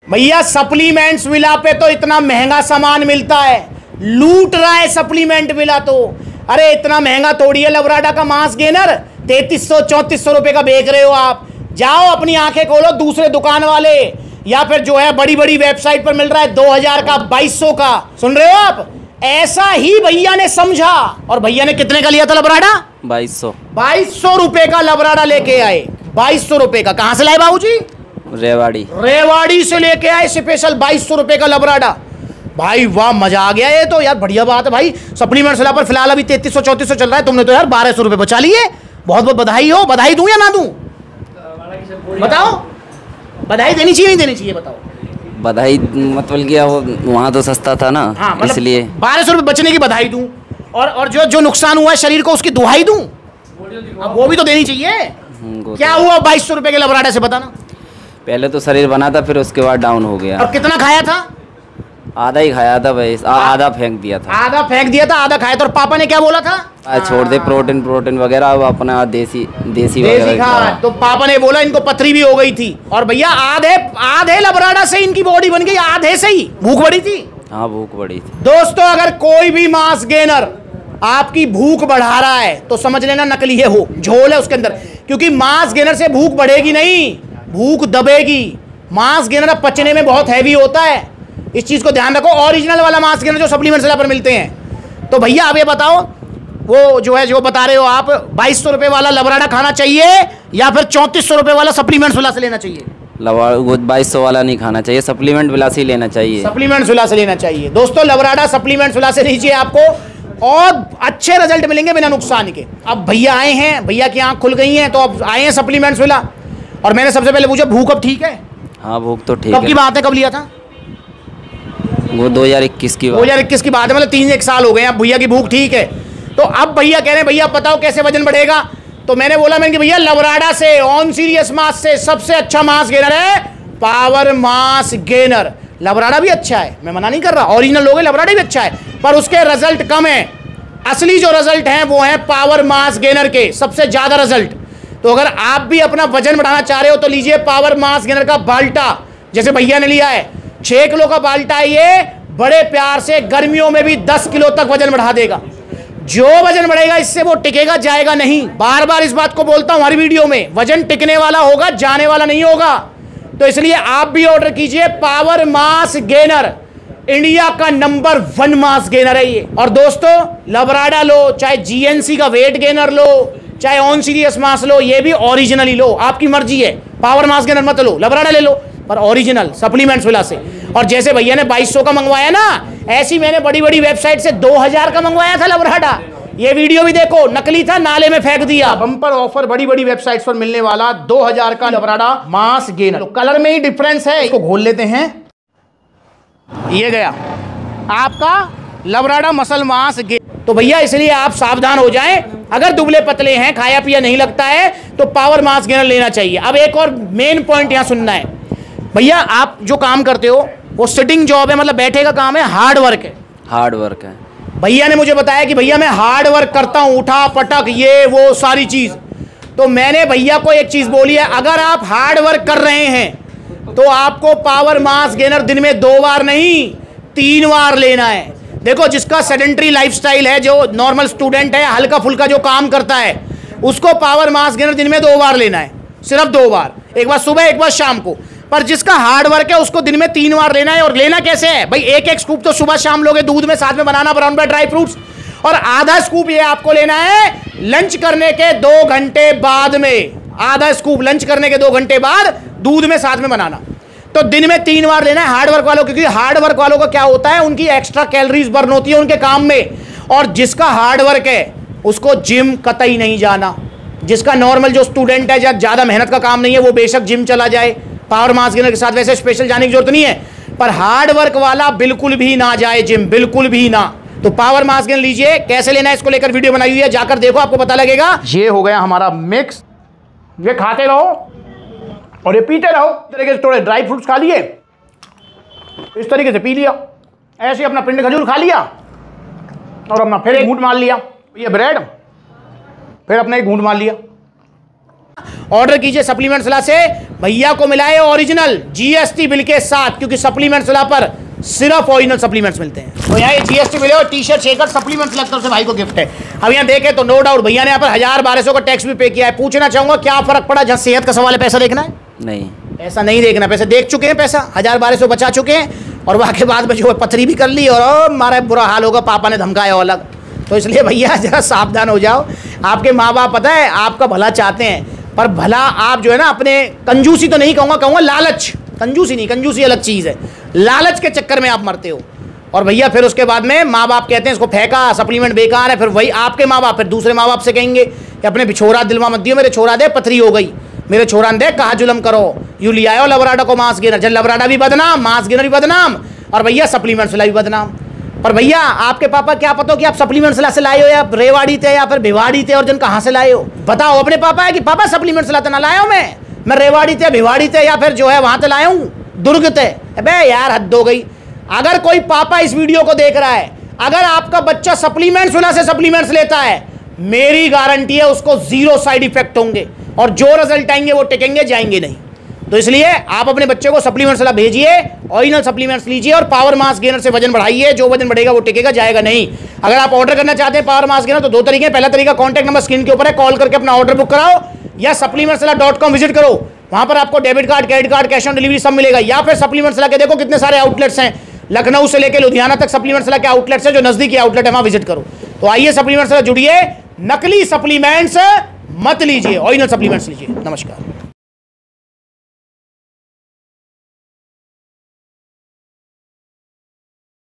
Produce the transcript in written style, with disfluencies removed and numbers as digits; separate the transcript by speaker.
Speaker 1: भैया supplements villa पे तो इतना महंगा सामान मिलता है, लूट रहा है सप्लीमेंट विला तो। अरे इतना महंगा तोड़ी है लवराडा का मास गेनर, 3300-3400 रुपए का बेच रहे हो आप। जाओ अपनी आंखें खोलो, दूसरे दुकान वाले या फिर जो है बड़ी बड़ी वेबसाइट पर मिल रहा है 2000 का, 2200 का। सुन रहे हो आप? ऐसा ही भैया ने समझा। और भैया ने कितने का लिया था लबराडा? 2200 रुपए का लबराडा लेके आए। 2200 रुपए का कहां से लाए बाबूजी? रेवाड़ी से लेके आए स्पेशल 2200 रुपए का लबराडा। भाई वाह, मजा आ गया। ये तो यार बढ़िया बात है भाई। सप्लीमेंट पर फिलहाल अभी 3300-3400 चल रहा है, तुमने तो यार 1200 रुपए बचा लिए। बहुत बहुत बधाई हो। बधाई दूं या ना दूं? बताओ, बधाई देनी चाहिए नहीं देनी चाहिए? बताओ।
Speaker 2: बधाई मतलब क्या, वहाँ तो सस्ता था ना।
Speaker 1: हाँ, मतलब
Speaker 2: इसलिए
Speaker 1: 1200 रुपए बचने की बधाई दूं, और जो नुकसान हुआ है शरीर को उसकी दुहाई दूं? अब वो भी तो देनी चाहिए। क्या हुआ 2200 रुपए के लबराडा से, बताना।
Speaker 2: पहले तो शरीर बना था, फिर उसके बाद डाउन हो गया।
Speaker 1: और कितना खाया था?
Speaker 2: आधा ही खाया था भाई, आधा फेंक दिया था।
Speaker 1: आधा फेंक दिया था, आधा खाया था। और पापा ने क्या बोला था?
Speaker 2: छोड़ दे प्रोटीन वगैरह, अब अपना देसी
Speaker 1: खा। तो पापा ने बोला इनको पथरी भी हो गई थी। और भैया आधे लबराडा से इनकी बॉडी बन गई, आधे से ही। भूख बढ़ी थी?
Speaker 2: हाँ, भूख बढ़ी थी।
Speaker 1: दोस्तों, अगर कोई भी मास गेनर आपकी भूख बढ़ा रहा है तो समझ लेना नकली है, हो झोल है उसके अंदर। क्योंकि मास गेनर से भूख बढ़ेगी नहीं, भूख दबेगी। मास गेनर पचने में बहुत हैवी होता है, इस चीज को ध्यान रखो। ओरिजिनल वाला मास गेनर जो सप्लीमेंट सेलर पर मिलते हैं। तो भैया अब ये बताओ, वो जो बता रहे हो आप, 2200 रुपए वाला लबराडा खाना चाहिए या फिर 3400 रुपए वाला सप्लीमेंट विला से लेना चाहिए?
Speaker 2: वो 2200 वाला नहीं खाना चाहिए, सप्लीमेंट विला से लेना चाहिए।
Speaker 1: सप्लीमेंट विला से लेना चाहिए। दोस्तों, लबराडा सप्लीमेंट विला से लीजिए, आपको और अच्छे रिजल्ट मिलेंगे बिना नुकसान के। अब भैया आए हैं, भैया की आंख खुल गई है, तो अब आए हैं सप्लीमेंट्स विला। और मैंने सबसे पहले पूछा, भूख अब ठीक है?
Speaker 2: हाँ, भूख तो ठीक है।
Speaker 1: कब की बात है, कब लिया था?
Speaker 2: वो 2021 की बात।
Speaker 1: 2021 की बात है, मतलब 3-1 साल हो गए हैं। अब भैया की भूख ठीक है। तो अब भैया कह रहे हैं, भैया बताओ कैसे वजन बढ़ेगा? तो मैंने बोला, मैंने भैया लबराडा से, ऑन सीरियस मास से सबसे अच्छा मास गेनर है पावर मास गेनर। लबराडा भी अच्छा है, मैं मना नहीं कर रहा, ओरिजिनल लोग लबराडा भी अच्छा है, पर उसके रिजल्ट कम है। असली जो रिजल्ट हैं वो है पावर मास गेनर के, सबसे ज्यादा रिजल्ट। तो अगर आप भी अपना वजन बढ़ाना चाह रहे हो तो लीजिए पावर मास गेनर का बाल्टा, जैसे भैया ने लिया है। 6 किलो का बाल्टा है ये, बड़े प्यार से गर्मियों में भी 10 किलो तक वजन बढ़ा देगा। जो वजन बढ़ेगा इससे वो टिकेगा, जाएगा नहीं। बार बार इस बात को बोलता हूं हर वीडियो में, वजन टिकने वाला होगा, जाने वाला नहीं होगा। तो इसलिए आप भी ऑर्डर कीजिए पावर मास गेनर। इंडिया का नंबर 1 मास गेनर है ये। और दोस्तों, लबराडा लो, चाहे जीएनसी का वेट गेनर लो, चाहे ऑन सीरियस मास लो, ये भी ओरिजिनल ही लो, आपकी मर्जी है। पावर मास गेनर मत लो, लबराडा ले लो, पर ओरिजिनल सप्लीमेंट्स विला से। और जैसे भैया ने 2200 का मंगवाया ना, ऐसी मैंने बड़ी बड़ी वेबसाइट से 2000 का मंगवाया था लबराडा। ये वीडियो भी देखो, नकली था, नाले में फेंक दिया। बम्पर ऑफर बड़ी बड़ी वेबसाइट्स पर मिलने वाला 2000 का लबराडा मास गेनर। तो कलर में ही डिफरेंस है, इसको खोल लेते हैं। ये गया आपका लबराडा मसल मास गेनर। तो भैया इसलिए आप सावधान हो जाएं, अगर दुबले पतले हैं, खाया पिया नहीं लगता है, तो पावर मास गेनर लेना चाहिए। अब एक और मेन पॉइंट यहां सुनना है भैया, आप जो काम करते हो वो सिटिंग जॉब है, मतलब बैठे का काम है, हार्ड वर्क है।
Speaker 2: हार्ड वर्क है।
Speaker 1: भैया ने मुझे बताया कि भैया मैं हार्ड वर्क करता हूं, उठा पटक ये वो सारी चीज। तो मैंने भैया को एक चीज बोली है, अगर आप हार्ड वर्क कर रहे हैं तो आपको पावर मास गेनर दिन में 2 बार नहीं 3 बार लेना है। देखो, जिसका सेडेंटरी लाइफस्टाइल है, जो नॉर्मल स्टूडेंट है, हल्का फुल्का जो काम करता है, उसको पावर मास गेनर दिन में 2 बार लेना है, सिर्फ 2 बार, एक बार सुबह एक बार शाम को। पर जिसका हार्ड वर्क है उसको दिन में 3 बार लेना है। और लेना कैसे है भाई? एक स्कूप तो सुबह शाम लोगे दूध में, साथ में बनाना ब्राउन ब्रेड ड्राई फ्रूट्स, और आधा स्कूप ये आपको लेना है लंच करने के 2 घंटे बाद में। आधा स्कूप लंच करने के 2 घंटे बाद दूध में साथ में बनाना। तो दिन में 3 बार लेना है हार्ड वर्क वालों, क्योंकि हार्ड वर्क वालों का क्या होता है, उनकी एक्स्ट्रा कैलोरीज बर्न होती है उनके काम में। और जिसका हार्ड वर्क है उसको जिम कतई नहीं जाना। जिसका नॉर्मल जो स्टूडेंट है, ज्यादा मेहनत का काम नहीं है, वो बेशक जिम चला जाए पावर मास गेनर के साथ, वैसे स्पेशल जाने की जरूरत नहीं है। पर हार्ड वर्क वाला बिल्कुल भी ना जाए जिम, बिल्कुल भी ना। तो पावर मास गेनर लीजिए। कैसे लेना है इसको लेकर वीडियो बनाई हुई है, जाकर देखो, आपको पता लगेगा। ये हो गया हमारा मिक्स, ये खाते रहो और ये पीते रहो। इस तरीके से थोड़े ड्राई फ्रूट्स खा लिए, इस तरीके से पी लिया, ऐसे अपना पिंड खजूर खा लिया और अपना फिर एक घूंट मार लिया। ये ब्रेड, फिर अपना एक घूंट मार लिया। ऑर्डर कीजिए सप्लीमेंट सलाह से। भैया को मिला है ओरिजिनल जीएसटी बिल के साथ, क्योंकि सप्लीमेंट सलाह पर सिर्फ ओरिजिनल सप्लीमेंट्स मिलते हैं। तो यहाँ ये जीएसटी मिले और टी शर्ट शेकर सप्लीमेंट्स की तरफ से भाई को गिफ्ट है। अब यहाँ देखे तो नो डाउट भैया ने यहाँ पर 1000-1200 का टैक्स भी पे किया है। पूछना चाहूंगा क्या फर्क पड़ा? जहाँ सेहत का सवाल है, पैसा देखना है?
Speaker 2: नहीं,
Speaker 1: पैसा नहीं देखना, पैसे देख चुके हैं, पैसा 1000-1200 बचा चुके हैं, और वहाँ के बाद में जो है पथरी भी कर ली, और हमारा बुरा हाल होगा, पापा ने धमकाया अलग। तो इसलिए भैया जरा सावधान हो जाओ। आपके माँ बाप पता है आपका भला चाहते हैं, पर भला आप जो है ना अपने कंजूसी तो नहीं कहूँगा लालच, कंजूसी नहीं, कंजूसी अलग चीज़ है, लालच के चक्कर में आप मरते हो। और भैया फिर उसके बाद में माँ बाप कहते हैं इसको फेंका, सप्लीमेंट बेकार है, फिर वही आपके माँ बाप फिर दूसरे माँ बाप से कहेंगे कि अपने छोरा दिलवा मत दियो, मेरे छोरा दे पथरी हो गई, मेरे छोरा ने कहा जुलम करो, यू लिया आयो लवराडा को मांस गेनर, जब लवराडा भी बदनाम, मांस गेनर भी बदनाम, और भैया सप्लीमेंट सलाह भी बदनाम। पर भैया आपके पापा क्या पता हो कि आप सप्लीमेंट सलाह से लाए हो, या रेवाड़ी थे या फिर भिवाड़ी थे, और जन कहाँ से लाए हो? बताओ अपने पापा है कि पापा सप्लीमेंट सलाह तो ना लाया हूँ मैं रेवाड़ी थे, भिवाड़ी थे, या फिर जो है वहाँ से लाया हूँ, दुर्ग थे। अबे यार हद हो गई। अगर कोई पापा इस वीडियो को देख रहा है, अगर आपका बच्चा सप्लीमेंट सलाह से सप्लीमेंट्स लेता है, मेरी गारंटी है उसको 0 साइड इफेक्ट होंगे, और जो रिजल्ट आएंगे वो टिकेंगे, जाएंगे नहीं। तो इसलिए आप अपने बच्चे को सप्लीमेंट सलाह भेजिए, ओरिजिनल सप्लीमेंट्स लीजिए, और पावर मास गेनर से वजन बढ़ाइए। जो वजन बढ़ेगा वो टिकेगा, जाएगा नहीं। अगर आप ऑर्डर करना चाहते हैं पावर मास गेनर तो 2 तरीके हैं। पहला तरीका कॉन्टैक्ट नंबर स्क्रीन के ऊपर है, कॉल करके अपना ऑर्डर बुक कराओ, या supplementsala.com विजिट करो, वहां पर आपको debit card, credit card, cash on delivery सब मिलेगा। या फिर सप्लीमेंट सलाह के देखो कितने सारे आउटलेट्स हैं, लखनऊ से लेकर लुधियाना तक सप्लीमेंट सलाह के आउटलेट्स हैं, जो नजदीकी आउटलेट है वहां विजिट करो। तो आइए सप्लीमेंट सलाह जुड़िए, नकली सप्लीमेंट्स मत लीजिए, ओरिजिनल सप्लीमेंट्स लीजिए। नमस्कार।